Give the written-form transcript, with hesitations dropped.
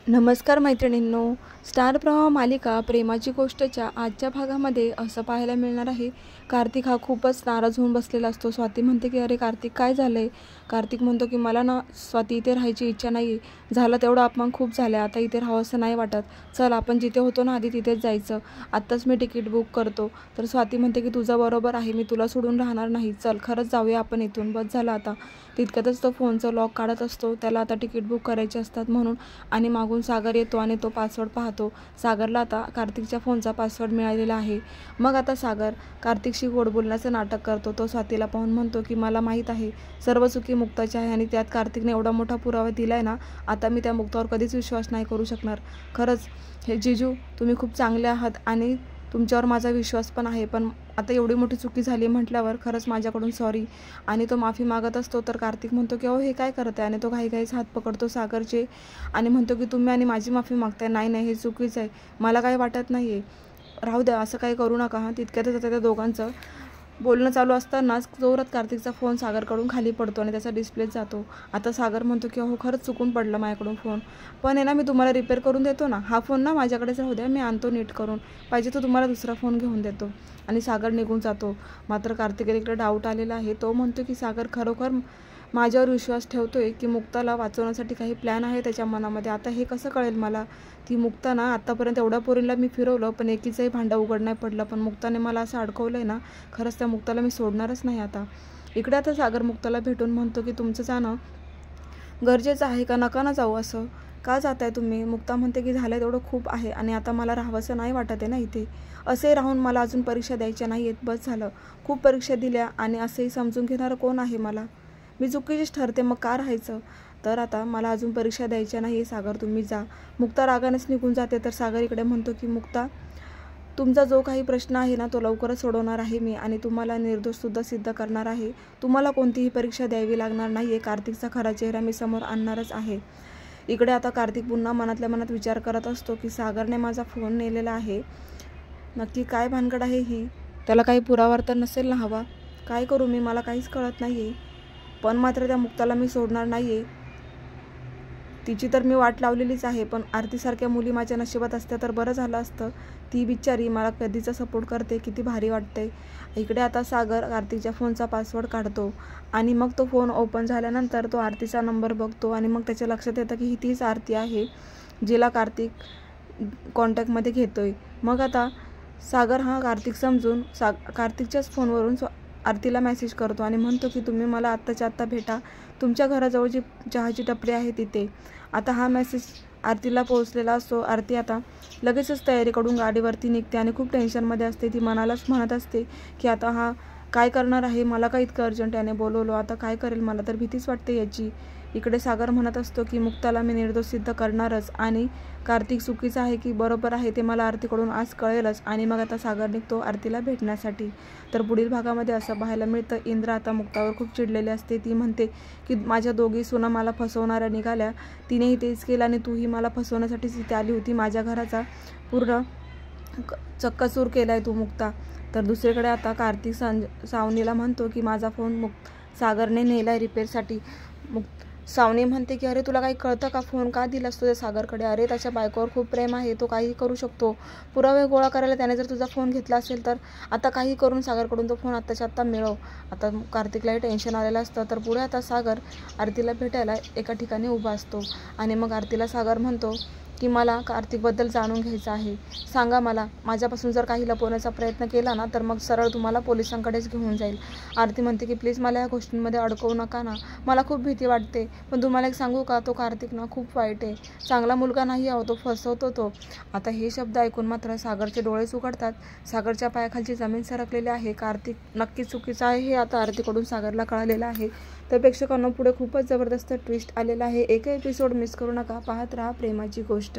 नमस्कार मैत्रिणींनो. स्टार प्रवाह मालिका प्रेमाची गोष्टच्या आजच्या भागामध्ये असं पाहायला मिळणार आहे. कार्तिक हा खूपच नाराज होऊन बसलेला असतो. स्वाती म्हणते की अरे कार्तिक काय झालंय. कार्तिक म्हणतो की मला ना स्वाती इथे राहायची इच्छा नाही आहे. झाला तेवढा अपमान खूप झाला, आता इथे राहावंसं नाही वाटत. चल आपण जिथे होतो ना आधी तिथेच जायचं. आत्ताच मी तिकीट बुक करतो. तर स्वाती म्हणते की तुझं बरोबर आहे, मी तुला सोडून राहणार नाही. चल खरंच जाऊया आपण इथून, बस झालं आता. तितक्यातच तो फोनचं लॉक काढत असतो. त्याला आता तिकीट बुक करायचे असतात म्हणून. आणि मागून सागर येतो आणि तो पासवर्ड पाहतो. सागरला आता कार्तिकच्या फोनचा पासवर्ड मिळालेला आहे. मग आता सागर कार्तिकशी गोड बोलण्याचं नाटक करतो. तो स्वातीला पाहून म्हणतो की मला माहीत आहे सर्व चुकी मुक्ताची आहे आणि त्यात कार्तिकने एवढा मोठा पुरावा दिलाय ना, आता मी त्या मुक्तावर कधीच विश्वास नाही करू शकणार. खरंच हे जिजू तुम्ही खूप चांगले आहात आणि तुमच्यावर माझा विश्वास पण आहे, पण आता एवढी मोठी चुकी झाली म्हटल्यावर खरंच माझ्याकडून सॉरी. आणि तो माफी मागत असतो. तर कार्तिक म्हणतो की अहो हे काय करत आहे, आणि तो घाईघाईच हात पकडतो सागरचे आणि म्हणतो की तुम्ही आणि माझी माफी मागताय. नाही नाही हे चुकीचं आहे, मला काय वाटत नाही आहे, राहू द्या, असं काही करू नका. तितक्यातच आता त्या दोघांचं बोलणं चालू असतानाच जोरात कार्तिकचा फोन सागरकडून खाली पडतो आणि त्याचा डिस्प्लेच जातो. आता सागर म्हणतो की अहो खरंच चुकून पडलं माझ्याकडून फोन, पण आहे ना मी तुम्हाला रिपेअर करून देतो ना, हा फोन ना माझ्याकडेच राहू द्या, मी आणतो नीट करून, पाहिजे तो तुम्हाला दुसरा फोन घेऊन देतो. आणि सागर निघून जातो. मात्र कार्तिकेला इकडे डाऊट आलेला आहे. तो म्हणतो की सागर खरोखर माझ्यावर विश्वास ठेवतोय की मुक्ताला वाचवण्यासाठी काही प्लॅन आहे त्याच्या मनामध्ये. आता हे कसं कळेल मला. ती मुक्ता ना आत्तापर्यंत एवढ्या पोरींना मी फिरवलं पण एकीचंही भांडं उघड नाही पडलं, पण मुक्ताने मला असं अडकवलं आहे ना, खरंच त्या मुक्ताला मी सोडणारच नाही आता. इकडे आता सागर मुक्ताला भेटून म्हणतो की तुमचं जाणं गरजेचं आहे का, नका ना जाऊ, असं का जाताय तुम्ही. मुक्ता म्हणते की झालं तेवढं खूप आहे आणि आता मला राहावंसं नाही वाटत आहे ना इथे. असे राहून मला अजून परीक्षा द्यायच्या नाही आहेत, बस झालं. खूप परीक्षा दिल्या आणि असंही समजून घेणारं कोण आहे मला. मी चुकीचीच ठरते, मग का राहायचं. तर आता मला अजून परीक्षा द्यायच्या नाही सागर, तुम्ही जा. मुक्ता रागानेच निघून जाते. तर सागर इकडे म्हणतो की मुक्ता तुमचा जो काही प्रश्न आहे ना तो लवकरच सोडवणार आहे मी आणि तुम्हाला निर्दोषसुद्धा सिद्ध करणार आहे. तुम्हाला कोणतीही परीक्षा द्यावी लागणार नाही आहे. कार्तिकचा खरा चेहरा मी समोर आणणारच आहे. इकडे आता कार्तिक पुन्हा मनातल्या मनात विचार करत असतो की सागरने माझा फोन नेलेला आहे, नक्की काय भानगड आहे ही. त्याला काही पुरावा तर नसेल ना हवा. काय करू मी, मला काहीच कळत नाही आहे. पण मात्र त्या मुक्ताला मी सोडणार नाही आहे. तिची तर मी वाट लावलेलीच आहे, पण आरतीसारख्या मुली माझ्या नशिबात असत्या तर बरं झालं असतं. ती बिचारी मला कधीचा सपोर्ट करते, किती भारी वाटते. इकडे आता सागर कार्तिकच्या फोनचा पासवर्ड काढतो आणि मग तो फोन ओपन झाल्यानंतर तो आरतीचा नंबर बघतो आणि मग त्याच्या लक्षात येतं की ही तीच आरती आहे जिला कार्तिक कॉन्टॅक्टमध्ये घेतोय. मग आता सागर हा कार्तिक समजून कार्तिकच्याच फोनवरून आरतीला मेसेज करतो आणि म्हणतो की तुम्ही मला आत्ताच्या आत्ता भेटा, तुमच्या घराजवळ जी चहाची टपरी आहे तिथे. आता हा मेसेज आरतीला पोहोचलेला असतो. आरती आता लगेचच तयारी करून गाडीवरती निघते आणि खूप टेन्शनमध्ये असते. ती मनालाच म्हणत असते की आता हा काय करणार आहे, मला का इतकं अर्जंट याने बोलवलं, आता काय करेल, मला तर भीतीच वाटते याची. इकडे सागर म्हणत असतो की मुक्ताला मी निर्दोष सिद्ध करणारच आणि कार्तिक चुकीचा आहे की बरोबर आहे ते मला आरतीकडून आज कळेलच. आणि मग आता सागर निघतो आरतीला भेटण्यासाठी. तर पुढील भागामध्ये असं पाहायला मिळतं, इंद्र आता मुक्तावर खूप चिडलेली असते. ती म्हणते की माझ्या दोघी सुना मला फसवणाऱ्या निघाल्या, तिनेही तेच केलं आणि तूही मला फसवण्यासाठीच इथे आली होती. माझ्या घराचा पूर्ण चक्काचूर केलाय तू मुक्ता. तर दुसरीकडे आता कार्तिक सावनीला म्हणतो की माझा फोन सागरने नेलाय रिपेअरसाठी. सावनी म्हणते की अरे तुला काही कळतं का, फोन का दिलास तुझ्या सागरकडे. अरे त्याच्या बायकोवर खूप प्रेम आहे, तो काही करू शकतो. पुरावे गोळा करायला त्याने जर तुझा फोन घेतला असेल तर आता काही करून सागरकडून तो फोन आत्ताच्या आत्ता मिळव. आता कार्तिकलाही टेन्शन आलेलं असतं. तर पुढे आता सागर आरतीला भेटायला एका ठिकाणी उभा असतो आणि मग आरतीला सागर म्हणतो की मला कार्तिकबद्दल जाणून घ्यायचं आहे, सांगा मला. माझ्यापासून जर काही लपवण्याचा प्रयत्न केला ना तर मग सरळ तुम्हाला पोलिसांकडेच घेऊन जाईल. आरती म्हणते की प्लीज मला या गोष्टींमध्ये अडकवू नका ना, मला खूप भीती वाटते. पण तुम्हाला एक सांगू का, तो कार्तिक ना खूप वाईट आहे, चांगला मुलगा नाही आहे, तो फसवतो तो. आता हे शब्द ऐकून मात्र सागरचे डोळेच उघडतात. सागरच्या पायाखालची जमीन सरकलेली आहे. कार्तिक नक्की चुकीचा आहे हे आता आरतीकडून सागरला कळालेलं आहे. तर प्रेक्षकांना पुढे खूपच जबरदस्त ट्विस्ट आलेला आहे. एक एपिसोड मिस करू नका, पाहत राहा प्रेमाची गोष्ट.